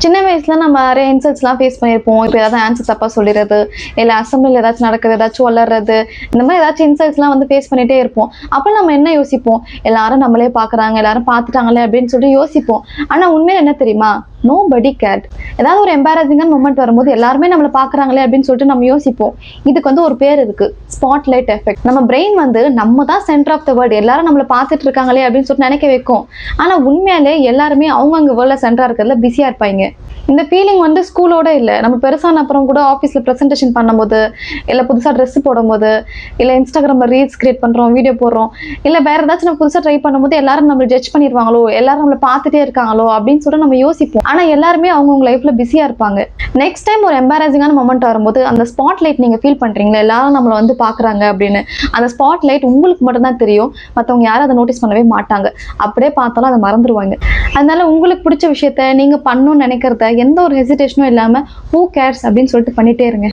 சின்ன வயசுல நம்ம நிறைய இன்சல்ட்ஸ்லாம் ஃபேஸ் பண்ணியிருப்போம். இப்போ ஏதாவது ஆன்சர் தப்பாக சொல்லிடுறது, இல்லை அசம்பிளியில் ஏதாச்சும் நடக்குது, ஏதாச்சும் வளர்றது, இந்த மாதிரி ஏதாச்சும் இன்சல்ட்ஸ்லாம் வந்து ஃபேஸ் பண்ணிகிட்டே இருப்போம். அப்போ நம்ம என்ன யோசிப்போம், எல்லாரும் நம்மளே பார்க்குறாங்க, எல்லாரும் பார்த்துட்டாங்களே அப்படின்னு சொல்லிட்டு யோசிப்போம். ஆனால் உண்மையில என்ன தெரியுமா, நோபடி கேர்ட். ஏதாவது ஒரு எம்பாரசிங்கான மொமெண்ட் வரும்போது எல்லாருமே நம்மளை பார்க்குறாங்களே அப்படின்னு சொல்லிட்டு நம்ம யோசிப்போம். இதுக்கு வந்து ஒரு பேர் இருக்கு, ஸ்பாட்லைட் எஃபெக்ட். நம்ம பிரெயின் வந்து நம்ம தான் சென்டர் ஆஃப் த வேர்ல்டு, எல்லாரும் நம்மளை பார்த்துட்டு இருக்காங்களே அப்படின்னு சொல்லிட்டு நினைக்க வைக்கும். ஆனால் உண்மையாலே எல்லாருமே அவங்கவுங்க வேர்ல்டில் சென்டராக இருக்கிறதுல பிஸியாக இருப்பாங்க. இந்த ஃபீலிங் வந்து ஸ்கூலோட இல்லை, நம்ம பெருசான அப்புறம் கூட ஆஃபீஸில் ப்ரெசன்டேஷன் பண்ணும்போது, இல்லை புதுசாக ட்ரெஸ் போடும்போது, இல்லை இன்ஸ்டாகிராமில் ரீல்ஸ் கிரியேட் பண்ணுறோம், வீடியோ போடுறோம், இல்லை வேறு ஏதாச்சும் நம்ம புதுசாக ட்ரை பண்ணும்போது எல்லாரும் நம்மளை ஜட்ஜ் பண்ணிடுவாங்களோ, எல்லாரும் நம்மளை பார்த்துட்டே இருக்காங்களோ அப்படின்னு சொல்லிட்டு நம்ம யோசிப்போம். ஆனால் எல்லாருமே அவங்கவுங்க லைஃப்பில் பிஸியாக இருப்பாங்க. நெக்ஸ்ட் டைம் ஒரு எம்பாரசிங்கான மொமெண்ட் வரும்போது அந்த ஸ்பாட் லைட் நீங்கள் ஃபீல் பண்ணுறீங்களா, எல்லாரும் நம்மளை வந்து பார்க்குறாங்க அப்படின்னு, அந்த ஸ்பாட் லைட் உங்களுக்கு மட்டும்தான் தெரியும், மற்றவங்க யாரும் அதை நோட்டீஸ் பண்ணவே மாட்டாங்க. அப்படியே பார்த்தாலும் அதை மறந்துடுவாங்க. அதனால உங்களுக்கு பிடிச்ச விஷயத்த நீங்கள் பண்ணணும்னு நினைக்கிறத எந்த ஒரு ஹெசிடேஷனும் இல்லாமல் ஹூ கேர்ஸ் அப்படின்னு சொல்லிட்டு பண்ணிட்டே இருங்க.